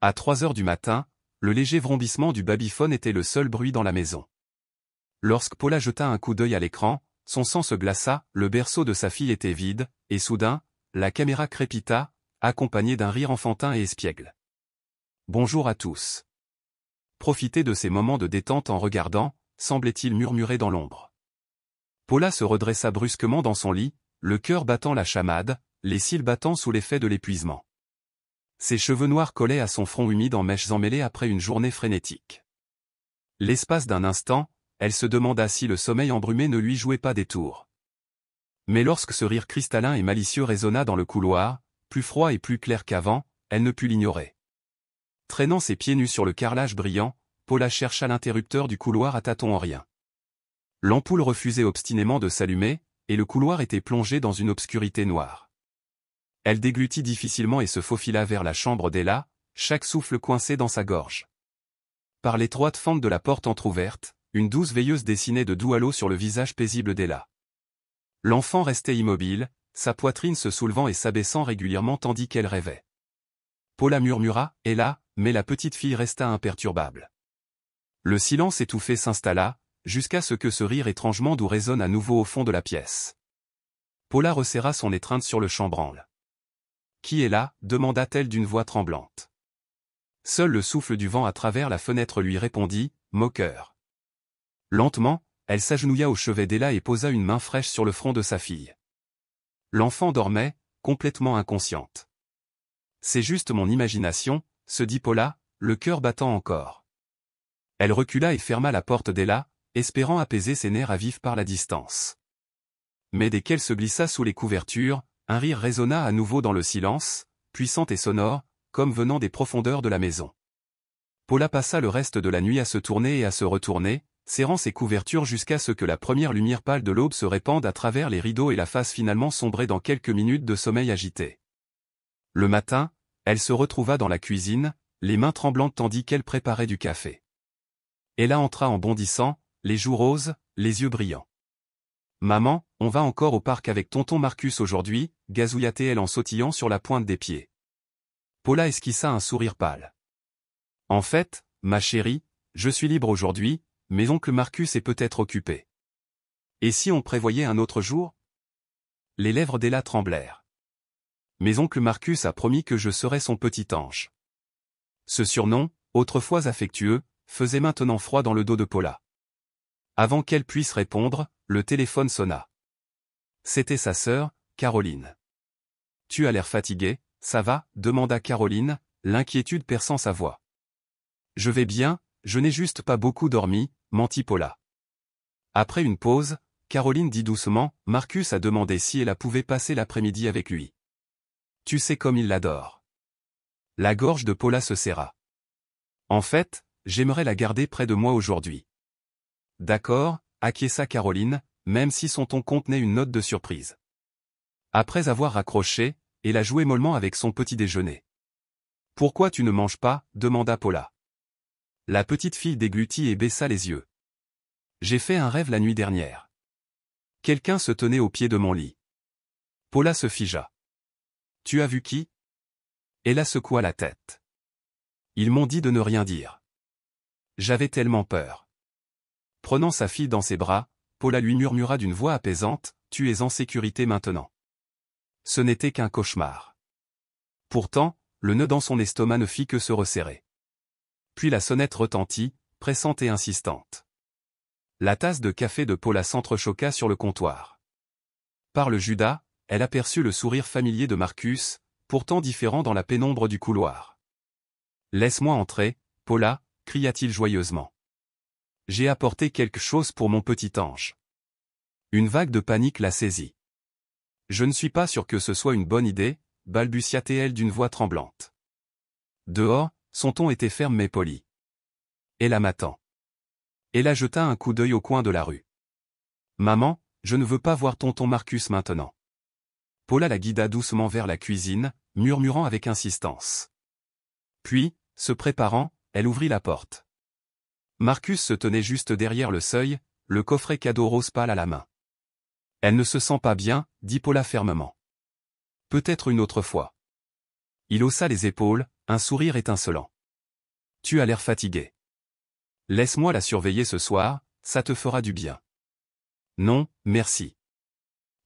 À 3 heures du matin, le léger vrombissement du babyphone était le seul bruit dans la maison. Lorsque Paula jeta un coup d'œil à l'écran, son sang se glaça, le berceau de sa fille était vide, et soudain, la caméra crépita, accompagnée d'un rire enfantin et espiègle. Bonjour à tous. Profitez de ces moments de détente en regardant, semblait-il murmurer dans l'ombre. Paula se redressa brusquement dans son lit, le cœur battant la chamade, les cils battant sous l'effet de l'épuisement. Ses cheveux noirs collaient à son front humide en mèches emmêlées après une journée frénétique. L'espace d'un instant, elle se demanda si le sommeil embrumé ne lui jouait pas des tours. Mais lorsque ce rire cristallin et malicieux résonna dans le couloir, plus froid et plus clair qu'avant, elle ne put l'ignorer. Traînant ses pieds nus sur le carrelage brillant, Paula chercha l'interrupteur du couloir à tâtons en rien. L'ampoule refusait obstinément de s'allumer, et le couloir était plongé dans une obscurité noire. Elle déglutit difficilement et se faufila vers la chambre d'Ella, chaque souffle coincé dans sa gorge. Par l'étroite fente de la porte entr'ouverte, une douce veilleuse dessinait de doux halos sur le visage paisible d'Ella. L'enfant restait immobile, sa poitrine se soulevant et s'abaissant régulièrement tandis qu'elle rêvait. Paula murmura « Ella », mais la petite fille resta imperturbable. Le silence étouffé s'installa, jusqu'à ce que ce rire étrangement doux résonne à nouveau au fond de la pièce. Paula resserra son étreinte sur le chambranle. « Qui est là » demanda-t-elle d'une voix tremblante. Seul le souffle du vent à travers la fenêtre lui répondit, moqueur. Lentement, elle s'agenouilla au chevet d'Ella et posa une main fraîche sur le front de sa fille. L'enfant dormait, complètement inconsciente. « C'est juste mon imagination », se dit Paula, le cœur battant encore. Elle recula et ferma la porte d'Ella, espérant apaiser ses nerfs à vif par la distance. Mais dès qu'elle se glissa sous les couvertures, un rire résonna à nouveau dans le silence, puissant et sonore, comme venant des profondeurs de la maison. Paula passa le reste de la nuit à se tourner et à se retourner, serrant ses couvertures jusqu'à ce que la première lumière pâle de l'aube se répande à travers les rideaux et la fasse finalement sombrer dans quelques minutes de sommeil agité. Le matin, elle se retrouva dans la cuisine, les mains tremblantes tandis qu'elle préparait du café. Ella entra en bondissant, les joues roses, les yeux brillants. « Maman, on va encore au parc avec tonton Marcus aujourd'hui » gazouilla-t-elle en sautillant sur la pointe des pieds. Paula esquissa un sourire pâle. « En fait, ma chérie, je suis libre aujourd'hui, mais oncle Marcus est peut-être occupé. Et si on prévoyait un autre jour ?» Les lèvres d'Ella tremblèrent. « Mais oncle Marcus a promis que je serais son petit ange. » Ce surnom, autrefois affectueux, faisait maintenant froid dans le dos de Paula. Avant qu'elle puisse répondre, le téléphone sonna. C'était sa sœur, Caroline. « Tu as l'air fatiguée, ça va » demanda Caroline, l'inquiétude perçant sa voix. « Je vais bien, je n'ai juste pas beaucoup dormi » mentit Paula. Après une pause, Caroline dit doucement « Marcus a demandé si elle pouvait passer l'après-midi avec lui. Tu sais comme il l'adore. » La gorge de Paula se serra. « En fait, j'aimerais la garder près de moi aujourd'hui. » « D'accord » acquiesça Caroline, même si son ton contenait une note de surprise. Après avoir raccroché, elle a joué mollement avec son petit déjeuner. « Pourquoi tu ne manges pas » demanda Paula. La petite fille déglutit et baissa les yeux. « J'ai fait un rêve la nuit dernière. Quelqu'un se tenait au pied de mon lit. » Paula se figea. « Tu as vu qui » Ella secoua la tête. « Ils m'ont dit de ne rien dire. J'avais tellement peur. » Prenant sa fille dans ses bras, Paula lui murmura d'une voix apaisante, « Tu es en sécurité maintenant. » Ce n'était qu'un cauchemar. Pourtant, le nœud dans son estomac ne fit que se resserrer. Puis la sonnette retentit, pressante et insistante. La tasse de café de Paula s'entrechoqua sur le comptoir. Par le Judas, elle aperçut le sourire familier de Marcus, pourtant différent dans la pénombre du couloir. « Laisse-moi entrer, Paula » cria-t-il joyeusement. « J'ai apporté quelque chose pour mon petit ange. » Une vague de panique la saisit. « Je ne suis pas sûr que ce soit une bonne idée » balbutia-t-elle d'une voix tremblante. Dehors, son ton était ferme mais poli. « Ella m'attend. » Ella jeta un coup d'œil au coin de la rue. « Maman, je ne veux pas voir tonton Marcus maintenant. » Paula la guida doucement vers la cuisine, murmurant avec insistance. Puis, se préparant, elle ouvrit la porte. Marcus se tenait juste derrière le seuil, le coffret cadeau rose pâle à la main. « Elle ne se sent pas bien » dit Paula fermement. « Peut-être une autre fois. » Il haussa les épaules, un sourire étincelant. Tu as l'air fatigué. Laisse-moi la surveiller ce soir, ça te fera du bien. Non, merci.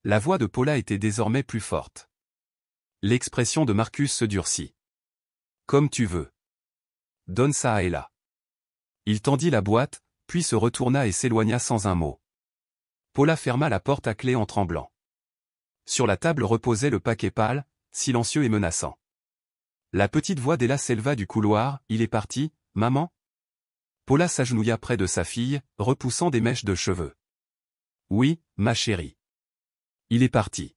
La voix de Paula était désormais plus forte. L'expression de Marcus se durcit. Comme tu veux. Donne ça à Ella. Il tendit la boîte, puis se retourna et s'éloigna sans un mot. Paula ferma la porte à clé en tremblant. Sur la table reposait le paquet pâle, silencieux et menaçant. La petite voix d'Ella s'éleva du couloir, « Il est parti, maman ?» Paula s'agenouilla près de sa fille, repoussant des mèches de cheveux. « Oui, ma chérie. Il est parti. »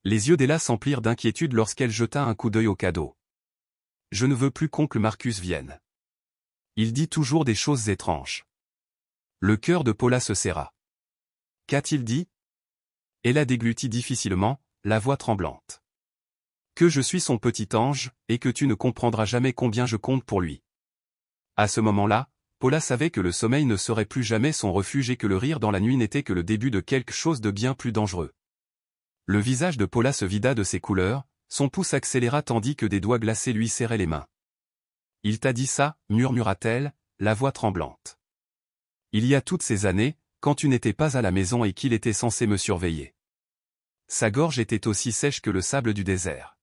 Les yeux d'Ella s'emplirent d'inquiétude lorsqu'elle jeta un coup d'œil au cadeau. « Je ne veux plus qu'oncle Marcus vienne. Il dit toujours des choses étranges. » Le cœur de Paula se serra. « Qu'a-t-il dit ?» Ella déglutit difficilement, la voix tremblante. « Que je suis son petit ange, et que tu ne comprendras jamais combien je compte pour lui. » À ce moment-là, Paula savait que le sommeil ne serait plus jamais son refuge et que le rire dans la nuit n'était que le début de quelque chose de bien plus dangereux. Le visage de Paula se vida de ses couleurs, son pouce accéléra tandis que des doigts glacés lui serraient les mains. « Il t'a dit ça » murmura-t-elle, la voix tremblante. « Il y a toutes ces années, quand tu n'étais pas à la maison et qu'il était censé me surveiller. » Sa gorge était aussi sèche que le sable du désert.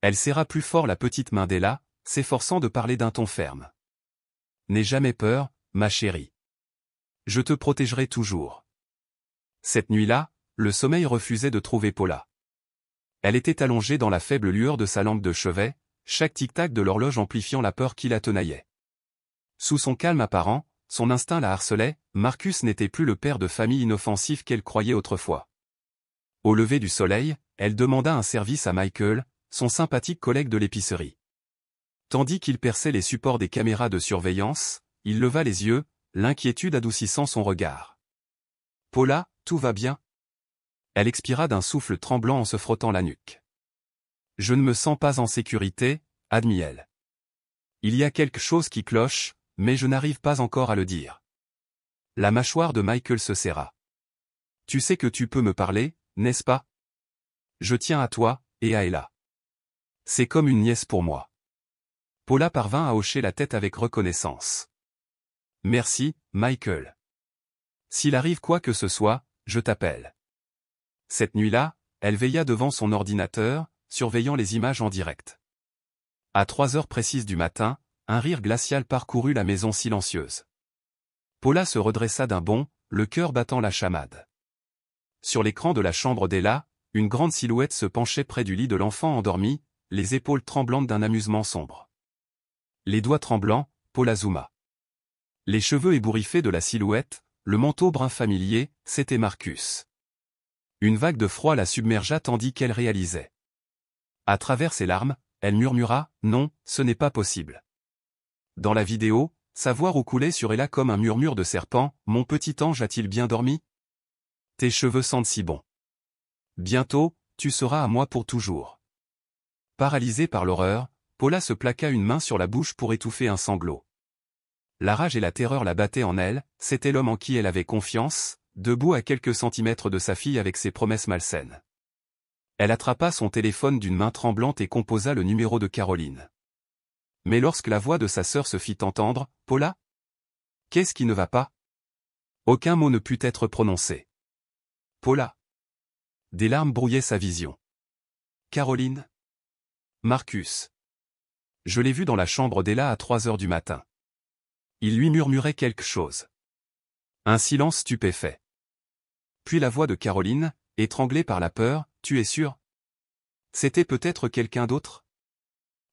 Elle serra plus fort la petite main d'Ella, s'efforçant de parler d'un ton ferme. « N'aie jamais peur, ma chérie. Je te protégerai toujours. » Cette nuit-là, le sommeil refusait de trouver Paula. Elle était allongée dans la faible lueur de sa lampe de chevet, chaque tic-tac de l'horloge amplifiant la peur qui la tenaillait. Sous son calme apparent, son instinct la harcelait, Marcus n'était plus le père de famille inoffensif qu'elle croyait autrefois. Au lever du soleil, elle demanda un service à Michael, son sympathique collègue de l'épicerie. Tandis qu'il perçait les supports des caméras de surveillance, il leva les yeux, l'inquiétude adoucissant son regard. « Paula, tout va bien ?» Elle expira d'un souffle tremblant en se frottant la nuque. « Je ne me sens pas en sécurité, » admit-elle. « Il y a quelque chose qui cloche, mais je n'arrive pas encore à le dire. » La mâchoire de Michael se serra. « Tu sais que tu peux me parler, n'est-ce pas? Je tiens à toi, et à Ella. C'est comme une nièce pour moi. » Paula parvint à hocher la tête avec reconnaissance. « Merci, Michael. S'il arrive quoi que ce soit, je t'appelle. » Cette nuit-là, elle veilla devant son ordinateur, surveillant les images en direct. À 3 heures précises du matin, un rire glacial parcourut la maison silencieuse. Paula se redressa d'un bond, le cœur battant la chamade. Sur l'écran de la chambre d'Ella, une grande silhouette se penchait près du lit de l'enfant endormi, les épaules tremblantes d'un amusement sombre. Les doigts tremblants, Paula zooma. Les cheveux ébouriffés de la silhouette, le manteau brun familier, c'était Marcus. Une vague de froid la submergea tandis qu'elle réalisait. À travers ses larmes, elle murmura « Non, ce n'est pas possible. » Dans la vidéo, sa voix roucoulait sur Ella comme un murmure de serpent « Mon petit ange a-t-il bien dormi? Tes cheveux sentent si bon. Bientôt, tu seras à moi pour toujours. » Paralysée par l'horreur, Paula se plaqua une main sur la bouche pour étouffer un sanglot. La rage et la terreur la battaient en elle, c'était l'homme en qui elle avait confiance, debout à quelques centimètres de sa fille avec ses promesses malsaines. Elle attrapa son téléphone d'une main tremblante et composa le numéro de Caroline. Mais lorsque la voix de sa sœur se fit entendre, « Paula? Qu'est-ce qui ne va pas ?» Aucun mot ne put être prononcé. « Paula ?» Des larmes brouillaient sa vision. « Caroline? Marcus. Je l'ai vu dans la chambre d'Ella à 3 heures du matin. Il lui murmurait quelque chose. » Un silence stupéfait. Puis la voix de Caroline, étranglée par la peur, « Tu es sûr? C'était peut-être quelqu'un d'autre ?»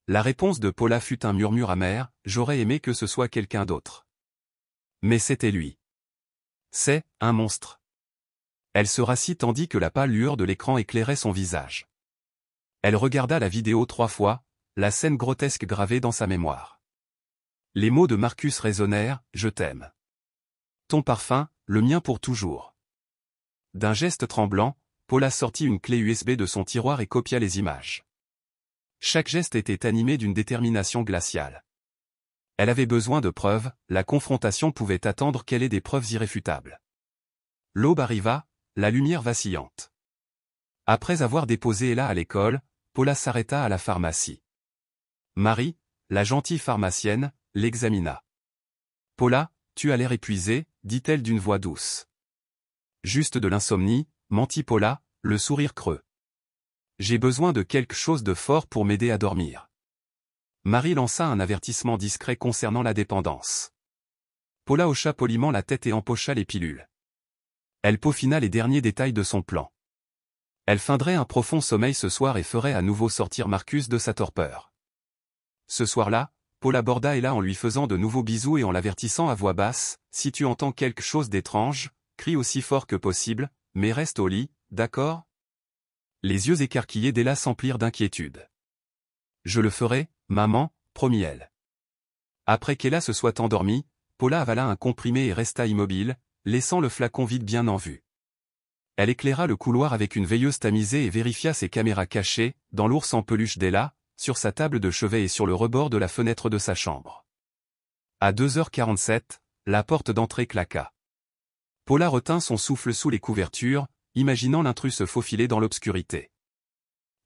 La réponse de Paula fut un murmure amer, « J'aurais aimé que ce soit quelqu'un d'autre. Mais c'était lui. C'est un monstre. » Elle se rassit tandis que la pâle lueur de l'écran éclairait son visage. Elle regarda la vidéo 3 fois, la scène grotesque gravée dans sa mémoire. Les mots de Marcus résonnèrent, « Je t'aime. Ton parfum, le mien pour toujours. » D'un geste tremblant, Paula sortit une clé USB de son tiroir et copia les images. Chaque geste était animé d'une détermination glaciale. Elle avait besoin de preuves, la confrontation pouvait attendre qu'elle ait des preuves irréfutables. L'aube arriva, la lumière vacillante. Après avoir déposé Ella à l'école, Paula s'arrêta à la pharmacie. Marie, la gentille pharmacienne, l'examina. « Paula, tu as l'air épuisée, dit-elle d'une voix douce. « Juste de l'insomnie, mentit Paula, le sourire creux. J'ai besoin de quelque chose de fort pour m'aider à dormir. » Marie lança un avertissement discret concernant la dépendance. Paula hocha poliment la tête et empocha les pilules. Elle peaufina les derniers détails de son plan. Elle feindrait un profond sommeil ce soir et ferait à nouveau sortir Marcus de sa torpeur. Ce soir-là, Paula aborda Ella en lui faisant de nouveaux bisous et en l'avertissant à voix basse, « Si tu entends quelque chose d'étrange, crie aussi fort que possible, mais reste au lit, d'accord ?» Les yeux écarquillés d'Ella s'emplirent d'inquiétude. « Je le ferai, maman, promit-elle. » Après qu'Ella se soit endormie, Paula avala un comprimé et resta immobile, laissant le flacon vide bien en vue. Elle éclaira le couloir avec une veilleuse tamisée et vérifia ses caméras cachées, dans l'ours en peluche d'Ella, sur sa table de chevet et sur le rebord de la fenêtre de sa chambre. À 2h47, la porte d'entrée claqua. Paula retint son souffle sous les couvertures, imaginant l'intrus se faufiler dans l'obscurité.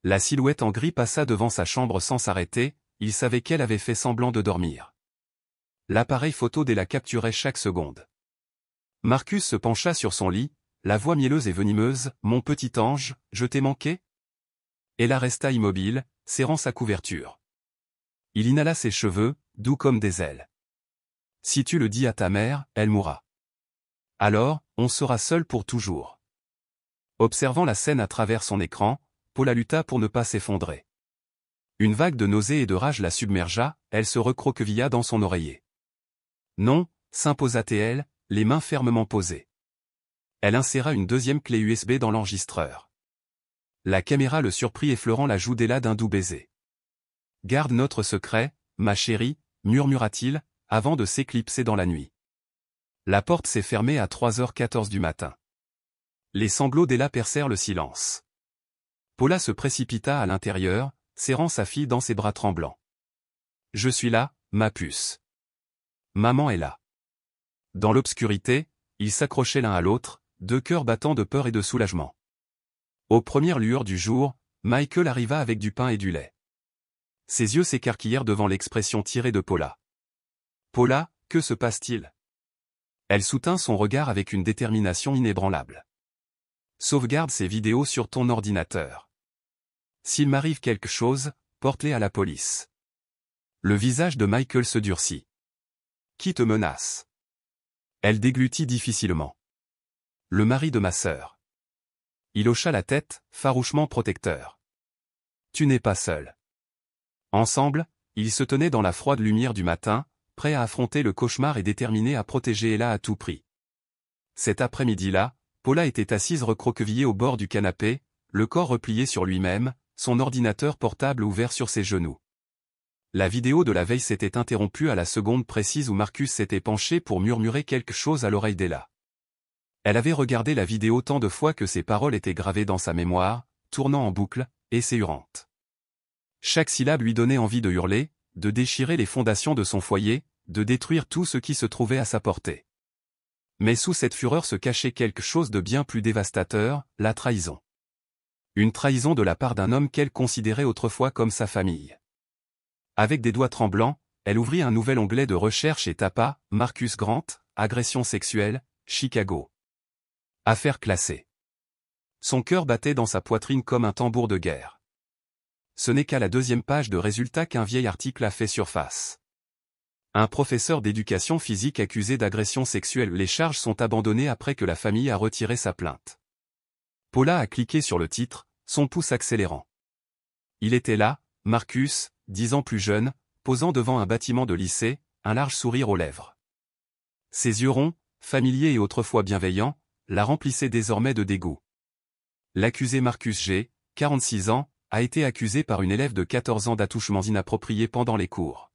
La silhouette en gris passa devant sa chambre sans s'arrêter, il savait qu'elle avait fait semblant de dormir. L'appareil photo d'Ella capturait chaque seconde. Marcus se pencha sur son lit, la voix mielleuse et venimeuse, « Mon petit ange, je t'ai manqué ?» Ella resta immobile, serrant sa couverture. Il inhala ses cheveux, doux comme des ailes. « Si tu le dis à ta mère, elle mourra. Alors, on sera seul pour toujours. » Observant la scène à travers son écran, Paula lutta pour ne pas s'effondrer. Une vague de nausée et de rage la submergea, elle se recroquevilla dans son oreiller. « Non » s'imposa-t-elle, les mains fermement posées. Elle inséra une deuxième clé USB dans l'enregistreur. La caméra le surprit effleurant la joue d'Ella d'un doux baiser. « Garde notre secret, ma chérie, » murmura-t-il, avant de s'éclipser dans la nuit. La porte s'est fermée à 3h14 du matin. Les sanglots d'Ella percèrent le silence. Paula se précipita à l'intérieur, serrant sa fille dans ses bras tremblants. « Je suis là, ma puce. Maman est là. » Dans l'obscurité, ils s'accrochaient l'un à l'autre, deux cœurs battant de peur et de soulagement. Aux premières lueurs du jour, Michael arriva avec du pain et du lait. Ses yeux s'écarquillèrent devant l'expression tirée de Paula. « Paula, que se passe-t-il » Elle soutint son regard avec une détermination inébranlable. « Sauvegarde ces vidéos sur ton ordinateur. S'il m'arrive quelque chose, porte-les à la police. » Le visage de Michael se durcit. « Qui te menace ?» Elle déglutit difficilement. « Le mari de ma sœur. » Il hocha la tête, farouchement protecteur. « Tu n'es pas seul. » Ensemble, ils se tenaient dans la froide lumière du matin, prêts à affronter le cauchemar et déterminés à protéger Ella à tout prix. Cet après-midi-là, Paula était assise recroquevillée au bord du canapé, le corps replié sur lui-même, son ordinateur portable ouvert sur ses genoux. La vidéo de la veille s'était interrompue à la seconde précise où Marcus s'était penché pour murmurer quelque chose à l'oreille d'Ella. Elle avait regardé la vidéo tant de fois que ses paroles étaient gravées dans sa mémoire, tournant en boucle, essayurantes. Chaque syllabe lui donnait envie de hurler, de déchirer les fondations de son foyer, de détruire tout ce qui se trouvait à sa portée. Mais sous cette fureur se cachait quelque chose de bien plus dévastateur, la trahison. Une trahison de la part d'un homme qu'elle considérait autrefois comme sa famille. Avec des doigts tremblants, elle ouvrit un nouvel onglet de recherche et tapa « Marcus Grant, agression sexuelle, Chicago. » Affaire classée. Son cœur battait dans sa poitrine comme un tambour de guerre. Ce n'est qu'à la deuxième page de résultat qu'un vieil article a fait surface. Un professeur d'éducation physique accusé d'agression sexuelle. Les charges sont abandonnées après que la famille a retiré sa plainte. Paula a cliqué sur le titre, son pouce accélérant. Il était là, Marcus, 10 ans plus jeune, posant devant un bâtiment de lycée, un large sourire aux lèvres. Ses yeux ronds, familiers et autrefois bienveillants, la remplissaient désormais de dégoût. L'accusé Marcus G., 46 ans, a été accusé par une élève de 14 ans d'attouchements inappropriés pendant les cours.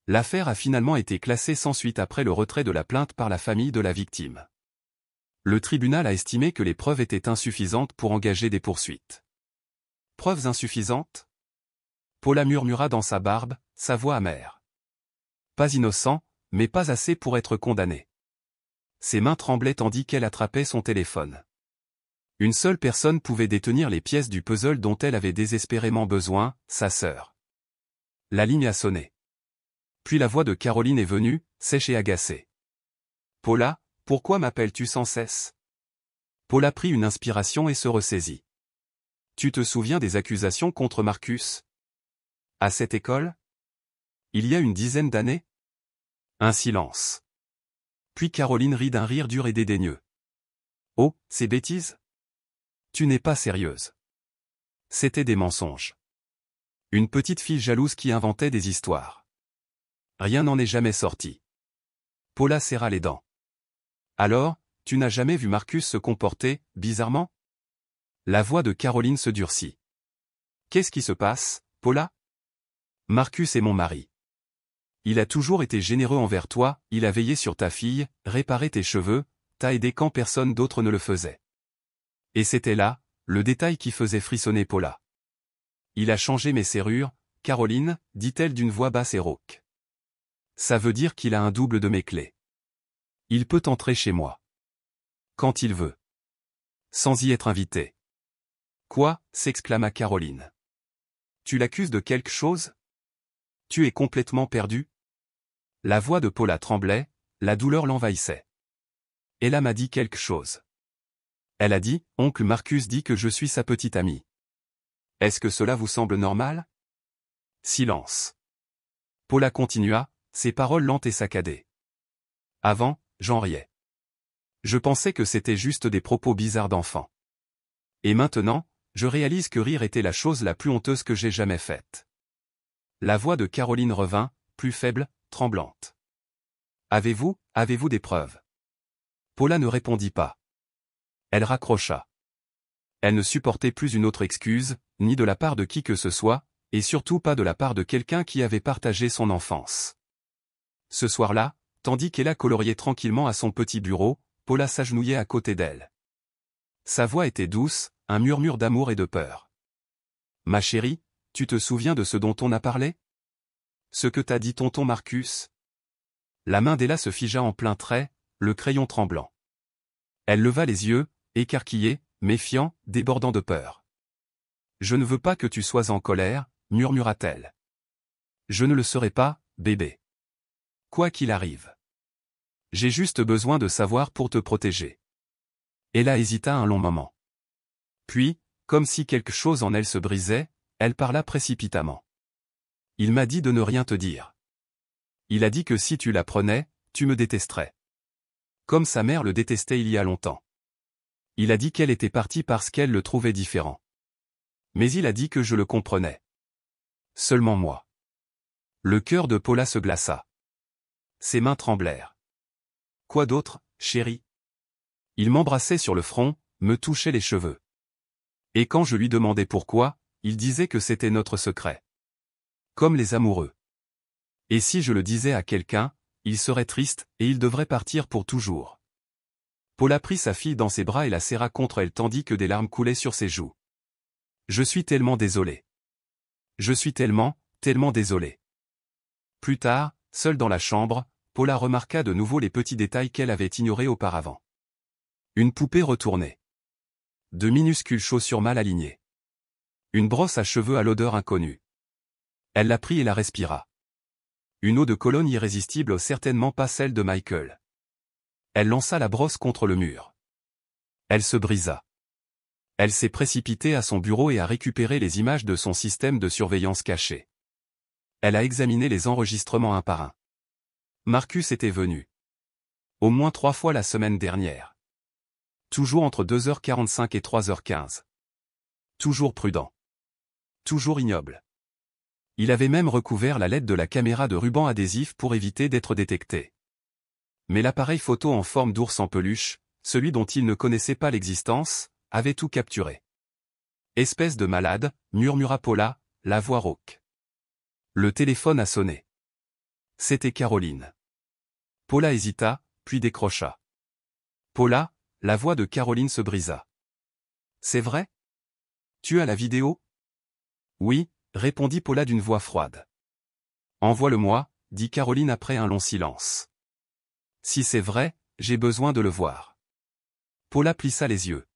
L'affaire a finalement été classée sans suite après le retrait de la plainte par la famille de la victime. Le tribunal a estimé que les preuves étaient insuffisantes pour engager des poursuites. Preuves insuffisantes ? Paula murmura dans sa barbe, sa voix amère. Pas innocent, mais pas assez pour être condamné. Ses mains tremblaient tandis qu'elle attrapait son téléphone. Une seule personne pouvait détenir les pièces du puzzle dont elle avait désespérément besoin, sa sœur. La ligne a sonné. Puis la voix de Caroline est venue, sèche et agacée. « Paula, pourquoi m'appelles-tu sans cesse ?» Paula prit une inspiration et se ressaisit. « Tu te souviens des accusations contre Marcus ? À cette école ? Il y a une dizaine d'années ? » Un silence. Puis Caroline rit d'un rire dur et dédaigneux. « Oh, ces bêtises ? Tu n'es pas sérieuse. C'étaient des mensonges. Une petite fille jalouse qui inventait des histoires. Rien n'en est jamais sorti. » Paula serra les dents. « Alors, tu n'as jamais vu Marcus se comporter, bizarrement ?» La voix de Caroline se durcit. « Qu'est-ce qui se passe, Paula ? » « Marcus est mon mari. Il a toujours été généreux envers toi, il a veillé sur ta fille, réparé tes cheveux, t'a aidé quand personne d'autre ne le faisait. Et c'était là, le détail qui faisait frissonner Paula. Il a changé mes serrures, Caroline, dit-elle d'une voix basse et rauque. Ça veut dire qu'il a un double de mes clés. Il peut entrer chez moi. Quand il veut. Sans y être invité. Quoi ? S'exclama Caroline. Tu l'accuses de quelque chose ? Tu es complètement perdu ? La voix de Paula tremblait, la douleur l'envahissait. Ella m'a dit quelque chose. Elle a dit, oncle Marcus dit que je suis sa petite amie. Est-ce que cela vous semble normal ? Silence. Paula continua, ses paroles lentes et saccadées. Avant, j'en riais. Je pensais que c'était juste des propos bizarres d'enfant. Et maintenant, je réalise que rire était la chose la plus honteuse que j'ai jamais faite. La voix de Caroline revint, plus faible, tremblante. Avez-vous des preuves ? Paula ne répondit pas. Elle raccrocha. Elle ne supportait plus une autre excuse, ni de la part de qui que ce soit, et surtout pas de la part de quelqu'un qui avait partagé son enfance. Ce soir-là, tandis qu'Ella coloriait tranquillement à son petit bureau, Paula s'agenouillait à côté d'elle. Sa voix était douce, un murmure d'amour et de peur. « Ma chérie, tu te souviens de ce dont on a parlé ? Ce que t'a dit tonton Marcus ?» La main d'Ella se figea en plein trait, le crayon tremblant. Elle leva les yeux, écarquillée, méfiant, débordant de peur. « Je ne veux pas que tu sois en colère, » murmura-t-elle. « Je ne le serai pas, bébé. Quoi qu'il arrive. J'ai juste besoin de savoir pour te protéger. » Ella hésita un long moment. Puis, comme si quelque chose en elle se brisait, elle parla précipitamment. « Il m'a dit de ne rien te dire. Il a dit que si tu l'apprenais, tu me détesterais. Comme sa mère le détestait il y a longtemps. Il a dit qu'elle était partie parce qu'elle le trouvait différent. Mais il a dit que je le comprenais. Seulement moi. » Le cœur de Paula se glaça. Ses mains tremblèrent. « Quoi d'autre, chérie ? » Il m'embrassait sur le front, me touchait les cheveux. Et quand je lui demandais pourquoi, il disait que c'était notre secret. Comme les amoureux. Et si je le disais à quelqu'un, il serait triste, et il devrait partir pour toujours. Paula prit sa fille dans ses bras et la serra contre elle tandis que des larmes coulaient sur ses joues. Je suis tellement désolé. Je suis tellement désolé. Plus tard, seule dans la chambre, Paula remarqua de nouveau les petits détails qu'elle avait ignorés auparavant. Une poupée retournée. De minuscules chaussures mal alignées. Une brosse à cheveux à l'odeur inconnue. Elle la prit et la respira. Une eau de Cologne irrésistible, certainement pas celle de Michael. Elle lança la brosse contre le mur. Elle se brisa. Elle s'est précipitée à son bureau et a récupéré les images de son système de surveillance caché. Elle a examiné les enregistrements un par un. Marcus était venu. Au moins 3 fois la semaine dernière. Toujours entre 2h45 et 3h15. Toujours prudent. Toujours ignoble. Il avait même recouvert la LED de la caméra de ruban adhésif pour éviter d'être détecté. Mais l'appareil photo en forme d'ours en peluche, celui dont il ne connaissait pas l'existence, avait tout capturé. Espèce de malade, murmura Paula, la voix rauque. Le téléphone a sonné. C'était Caroline. Paula hésita, puis décrocha. Paula, la voix de Caroline se brisa. C'est vrai ? Tu as la vidéo ? Oui, répondit Paula d'une voix froide. Envoie-le-moi, dit Caroline après un long silence. Si c'est vrai, j'ai besoin de le voir. Paula plissa les yeux.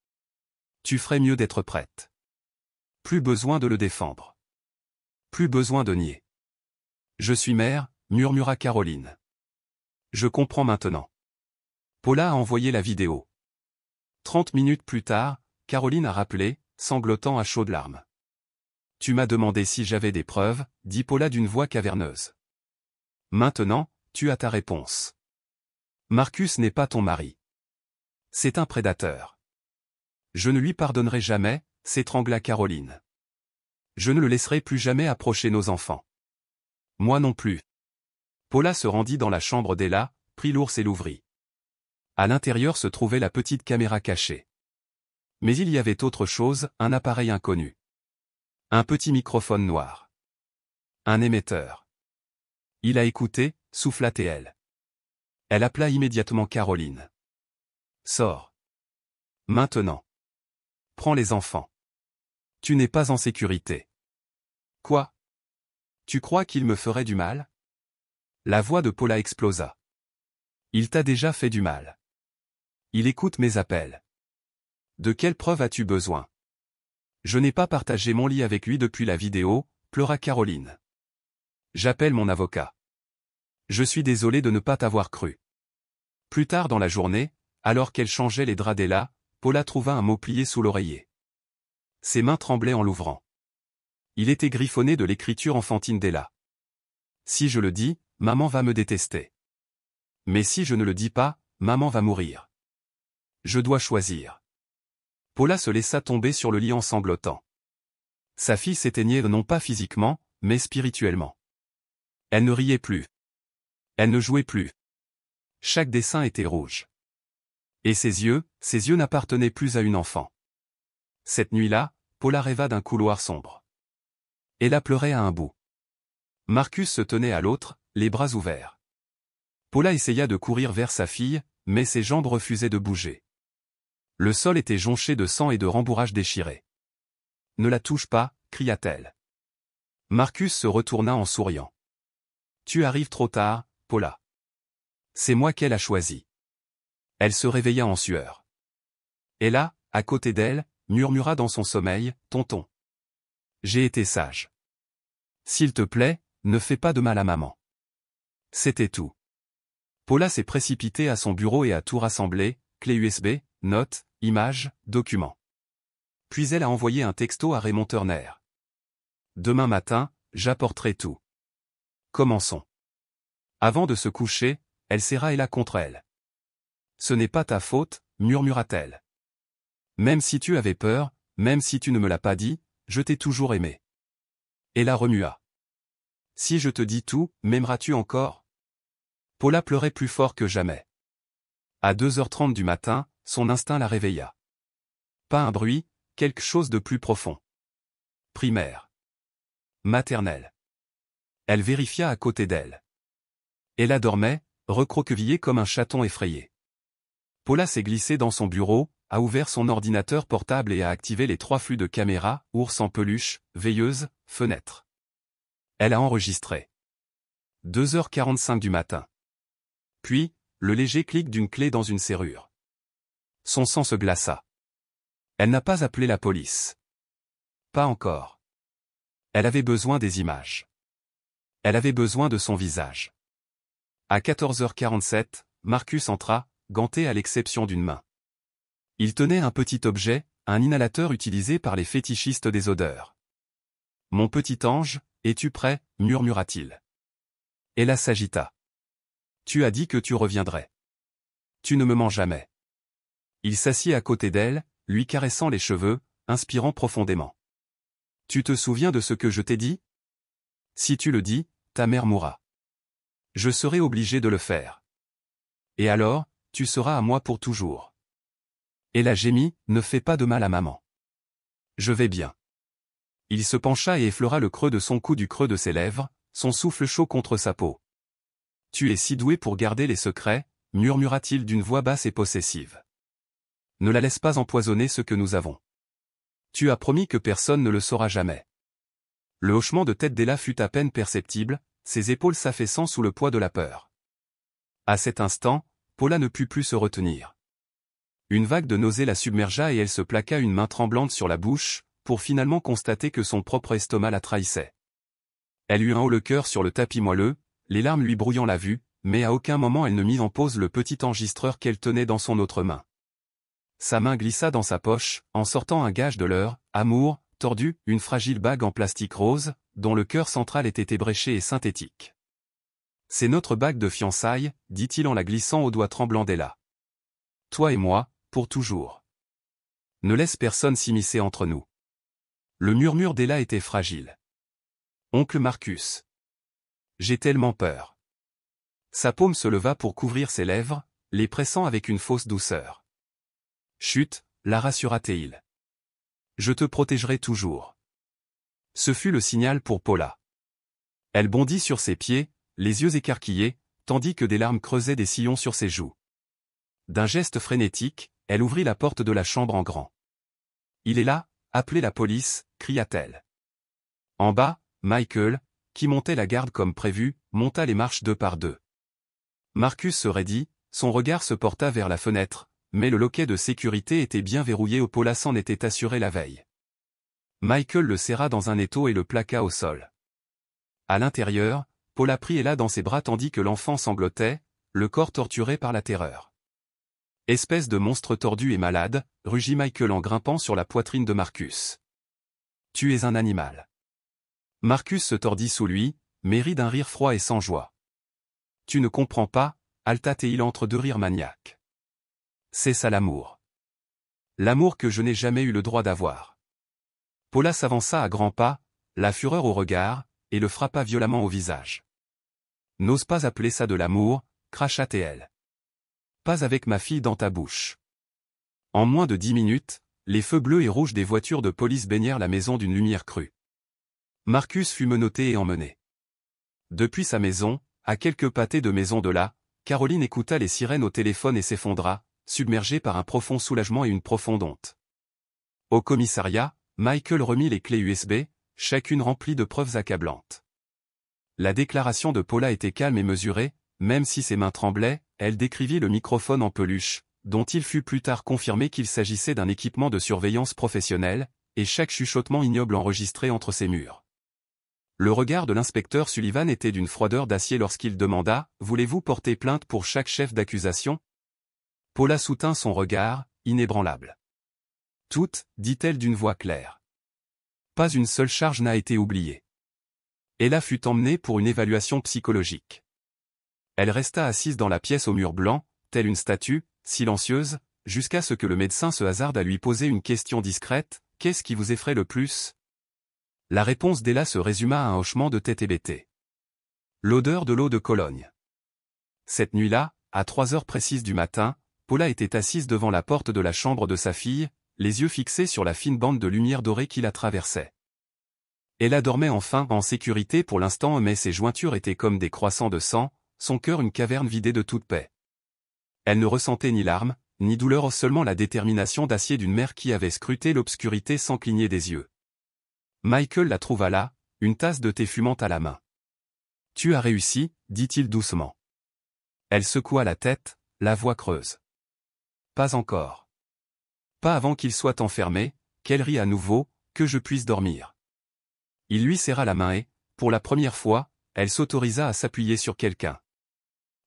Tu ferais mieux d'être prête. Plus besoin de le défendre. Plus besoin de nier. Je suis mère, murmura Caroline. Je comprends maintenant. Paula a envoyé la vidéo. 30 minutes plus tard, Caroline a rappelé, sanglotant à chaudes larmes. Tu m'as demandé si j'avais des preuves, dit Paula d'une voix caverneuse. Maintenant, tu as ta réponse. Marcus n'est pas ton mari. C'est un prédateur. Je ne lui pardonnerai jamais, s'étrangla Caroline. Je ne le laisserai plus jamais approcher nos enfants. Moi non plus. Paula se rendit dans la chambre d'Ella, prit l'ours et l'ouvrit. À l'intérieur se trouvait la petite caméra cachée. Mais il y avait autre chose, un appareil inconnu. Un petit microphone noir. Un émetteur. Il a écouté, souffla T.L. Elle appela immédiatement Caroline. Sors. Maintenant. Prends les enfants. Tu n'es pas en sécurité. Quoi? Tu crois qu'il me ferait du mal? La voix de Paula explosa. Il t'a déjà fait du mal. Il écoute mes appels. De quelle preuve as-tu besoin? Je n'ai pas partagé mon lit avec lui depuis la vidéo, pleura Caroline. J'appelle mon avocat. Je suis désolé de ne pas t'avoir cru. Plus tard dans la journée, alors qu'elle changeait les draps d'Ella, Paula trouva un mot plié sous l'oreiller. Ses mains tremblaient en l'ouvrant. Il était griffonné de l'écriture enfantine d'Ella. Si je le dis, maman va me détester. Mais si je ne le dis pas, maman va mourir. Je dois choisir. Paula se laissa tomber sur le lit en sanglotant. Sa fille s'éteignait non pas physiquement, mais spirituellement. Elle ne riait plus. Elle ne jouait plus. Chaque dessin était rouge. Et ses yeux n'appartenaient plus à une enfant. Cette nuit-là, Paula rêva d'un couloir sombre. Ella pleurait à un bout. Marcus se tenait à l'autre, les bras ouverts. Paula essaya de courir vers sa fille, mais ses jambes refusaient de bouger. Le sol était jonché de sang et de rembourrages déchirés. Ne la touche pas, cria-t-elle. Marcus se retourna en souriant. Tu arrives trop tard, Paula. C'est moi qu'elle a choisi. Elle se réveilla en sueur. Ella, à côté d'elle, murmura dans son sommeil, tonton. J'ai été sage. S'il te plaît, ne fais pas de mal à maman. C'était tout. Paula s'est précipitée à son bureau et a tout rassemblé, clé USB, notes, images, documents. Puis elle a envoyé un texto à Raymond Turner. Demain matin, j'apporterai tout. Commençons. Avant de se coucher, elle serra Ella contre elle. Ce n'est pas ta faute, murmura-t-elle. Même si tu avais peur, même si tu ne me l'as pas dit, je t'ai toujours aimé. Ella remua. Si je te dis tout, m'aimeras-tu encore? Paula pleurait plus fort que jamais. À 2h30 du matin, son instinct la réveilla. Pas un bruit, quelque chose de plus profond. Primaire. Maternelle. Elle vérifia à côté d'elle. Ella dormait, recroquevillée comme un chaton effrayé. Paula s'est glissée dans son bureau, a ouvert son ordinateur portable et a activé les 3 flux de caméra, ours en peluche, veilleuse, fenêtre. Elle a enregistré. 2h45 du matin. Puis, le léger clic d'une clé dans une serrure. Son sang se glaça. Elle n'a pas appelé la police. Pas encore. Elle avait besoin des images. Elle avait besoin de son visage. À 14h47, Marcus entra, ganté à l'exception d'une main. Il tenait un petit objet, un inhalateur utilisé par les fétichistes des odeurs. « Mon petit ange, es-tu prêt » murmura-t-il. Ella s'agita. « Tu as dit que tu reviendrais. Tu ne me mens jamais. » Il s'assit à côté d'elle, lui caressant les cheveux, inspirant profondément. « Tu te souviens de ce que je t'ai dit? Si tu le dis, ta mère mourra. Je serai obligé de le faire. Et alors, tu seras à moi pour toujours. » Ella gémit, ne fais pas de mal à maman. Je vais bien. Il se pencha et effleura le creux de son cou du creux de ses lèvres, son souffle chaud contre sa peau. Tu es si doué pour garder les secrets, murmura-t-il d'une voix basse et possessive. Ne la laisse pas empoisonner ce que nous avons. Tu as promis que personne ne le saura jamais. Le hochement de tête d'Ella fut à peine perceptible, ses épaules s'affaissant sous le poids de la peur. À cet instant, Paula ne put plus se retenir. Une vague de nausée la submergea et elle se plaqua une main tremblante sur la bouche, pour finalement constater que son propre estomac la trahissait. Elle eut un haut le cœur sur le tapis moelleux, les larmes lui brouillant la vue, mais à aucun moment elle ne mit en pause le petit enregistreur qu'elle tenait dans son autre main. Sa main glissa dans sa poche, en sortant un gage de leur amour, tordu, une fragile bague en plastique rose, dont le cœur central était ébréché et synthétique. « C'est notre bague de fiançailles, dit-il en la glissant au doigt tremblant d'Ella. Toi et moi, pour toujours. Ne laisse personne s'immiscer entre nous. » Le murmure d'Ella était fragile. Oncle Marcus. J'ai tellement peur. Sa paume se leva pour couvrir ses lèvres, les pressant avec une fausse douceur. Chut, la rassura Théil. Je te protégerai toujours. Ce fut le signal pour Paula. Elle bondit sur ses pieds, les yeux écarquillés, tandis que des larmes creusaient des sillons sur ses joues. D'un geste frénétique, elle ouvrit la porte de la chambre en grand. Il est là, appelez la police, cria-t-elle. En bas, Michael, qui montait la garde comme prévu, monta les marches deux par deux. Marcus se raidit, son regard se porta vers la fenêtre, mais le loquet de sécurité était bien verrouillé où Paula s'en était assurée la veille. Michael le serra dans un étau et le plaqua au sol. À l'intérieur, Paula prit Ella dans ses bras tandis que l'enfant sanglotait, le corps torturé par la terreur. Espèce de monstre tordu et malade, rugit Michael en grimpant sur la poitrine de Marcus. Tu es un animal. Marcus se tordit sous lui, mais rit d'un rire froid et sans joie. Tu ne comprends pas, halta Théil entre deux rires maniaques. C'est ça l'amour. L'amour que je n'ai jamais eu le droit d'avoir. Paula s'avança à grands pas, la fureur au regard, et le frappa violemment au visage. N'ose pas appeler ça de l'amour, cracha Théil. Pas avec ma fille dans ta bouche. En moins de 10 minutes, les feux bleus et rouges des voitures de police baignèrent la maison d'une lumière crue. Marcus fut menotté et emmené. Depuis sa maison, à quelques pâtés de maison de là, Caroline écouta les sirènes au téléphone et s'effondra, submergée par un profond soulagement et une profonde honte. Au commissariat, Michael remit les clés USB, chacune remplie de preuves accablantes. La déclaration de Paula était calme et mesurée, même si ses mains tremblaient, elle décrivit le microphone en peluche, dont il fut plus tard confirmé qu'il s'agissait d'un équipement de surveillance professionnelle, et chaque chuchotement ignoble enregistré entre ses murs. Le regard de l'inspecteur Sullivan était d'une froideur d'acier lorsqu'il demanda « Voulez-vous porter plainte pour chaque chef d'accusation » Paula soutint son regard, inébranlable. « Toutes, dit-elle d'une voix claire. Pas une seule charge n'a été oubliée. » Ella fut emmenée pour une évaluation psychologique. Elle resta assise dans la pièce au mur blanc, telle une statue, silencieuse, jusqu'à ce que le médecin se hasarde à lui poser une question discrète « Qu'est-ce qui vous effraie le plus ?» La réponse d'Ella se résuma à un hochement de tête hébété. L'odeur de l'eau de Cologne. Cette nuit-là, à 3 heures précises du matin, Paula était assise devant la porte de la chambre de sa fille, les yeux fixés sur la fine bande de lumière dorée qui la traversait. Ella dormait enfin en sécurité pour l'instant mais ses jointures étaient comme des croissants de sang, son cœur une caverne vidée de toute paix. Elle ne ressentait ni larmes, ni douleur, seulement la détermination d'acier d'une mère qui avait scruté l'obscurité sans cligner des yeux. Michael la trouva là, une tasse de thé fumante à la main. « Tu as réussi, dit-il doucement. » Elle secoua la tête, la voix creuse. « Pas encore. Pas avant qu'il soit enfermé, qu'elle rit à nouveau, que je puisse dormir. » Il lui serra la main et, pour la première fois, elle s'autorisa à s'appuyer sur quelqu'un.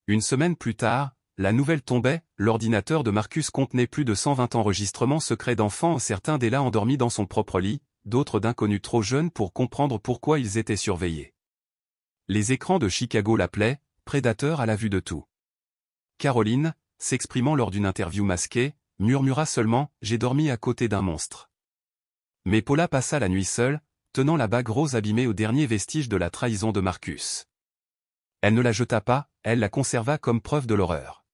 Une semaine plus tard, la nouvelle tombait, l'ordinateur de Marcus contenait plus de 120 enregistrements secrets d'enfants, certains d'Ella endormis dans son propre lit, d'autres d'inconnus trop jeunes pour comprendre pourquoi ils étaient surveillés. Les écrans de Chicago l'appelaient, prédateur à la vue de tout. Caroline, s'exprimant lors d'une interview masquée, murmura seulement « J'ai dormi à côté d'un monstre ». Mais Paula passa la nuit seule, tenant la bague rose abîmée au dernier vestige de la trahison de Marcus. Elle ne la jeta pas, elle la conserva comme preuve de l'horreur.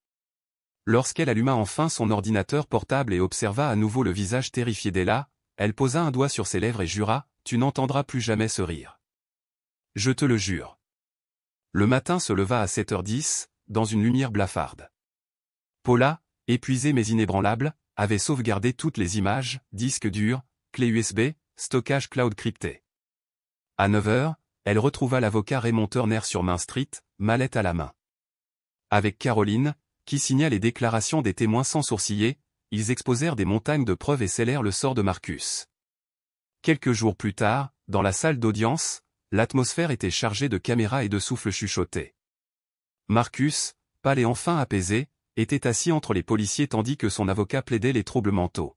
Lorsqu'elle alluma enfin son ordinateur portable et observa à nouveau le visage terrifié d'Ella, elle posa un doigt sur ses lèvres et jura « Tu n'entendras plus jamais ce rire. Je te le jure. » Le matin se leva à 7h10, dans une lumière blafarde. Paula, épuisée mais inébranlable, avait sauvegardé toutes les images, disques durs, clés USB, stockage cloud crypté. À 9h, elle retrouva l'avocat Raymond Turner sur Main Street, mallette à la main. Avec Caroline, qui signa les déclarations des témoins sans sourciller, ils exposèrent des montagnes de preuves et scellèrent le sort de Marcus. Quelques jours plus tard, dans la salle d'audience, l'atmosphère était chargée de caméras et de souffles chuchotés. Marcus, pâle et enfin apaisé, était assis entre les policiers tandis que son avocat plaidait les troubles mentaux.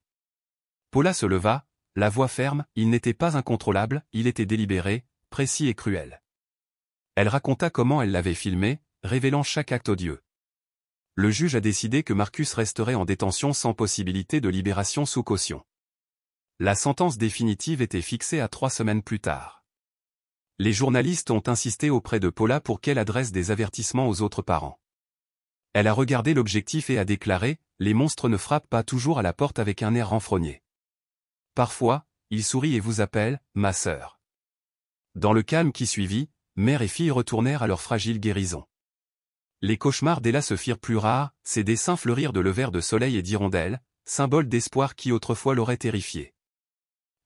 Paula se leva, la voix ferme, il n'était pas incontrôlable, il était délibéré, précis et cruel. Elle raconta comment elle l'avait filmé, révélant chaque acte odieux. Le juge a décidé que Marcus resterait en détention sans possibilité de libération sous caution. La sentence définitive était fixée à 3 semaines plus tard. Les journalistes ont insisté auprès de Paula pour qu'elle adresse des avertissements aux autres parents. Elle a regardé l'objectif et a déclaré « Les monstres ne frappent pas toujours à la porte avec un air renfrogné. Parfois, ils sourient et vous appellent « ma sœur ». Dans le calme qui suivit, mère et fille retournèrent à leur fragile guérison. Les cauchemars d'Ella se firent plus rares, ses dessins fleurirent de levers de soleil et d'hirondelles, symbole d'espoir qui autrefois l'aurait terrifiée.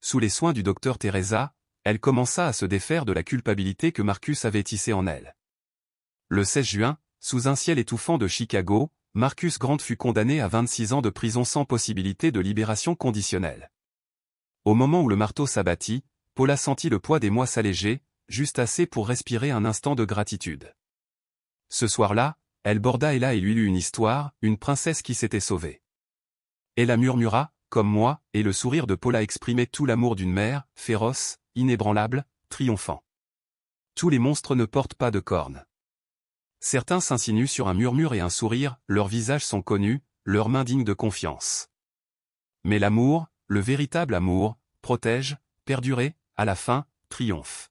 Sous les soins du docteur Teresa, elle commença à se défaire de la culpabilité que Marcus avait tissée en elle. Le 16 juin, sous un ciel étouffant de Chicago, Marcus Grant fut condamné à 26 ans de prison sans possibilité de libération conditionnelle. Au moment où le marteau s'abattit, Paula sentit le poids des mois s'alléger, juste assez pour respirer un instant de gratitude. Ce soir-là, elle borda Ella et lui lut une histoire, une princesse qui s'était sauvée. Ella murmura, comme moi, et le sourire de Paula exprimait tout l'amour d'une mère, féroce, inébranlable, triomphant. Tous les monstres ne portent pas de cornes. Certains s'insinuent sur un murmure et un sourire, leurs visages sont connus, leurs mains dignes de confiance. Mais l'amour, le véritable amour, protège, perdurer, à la fin, triomphe.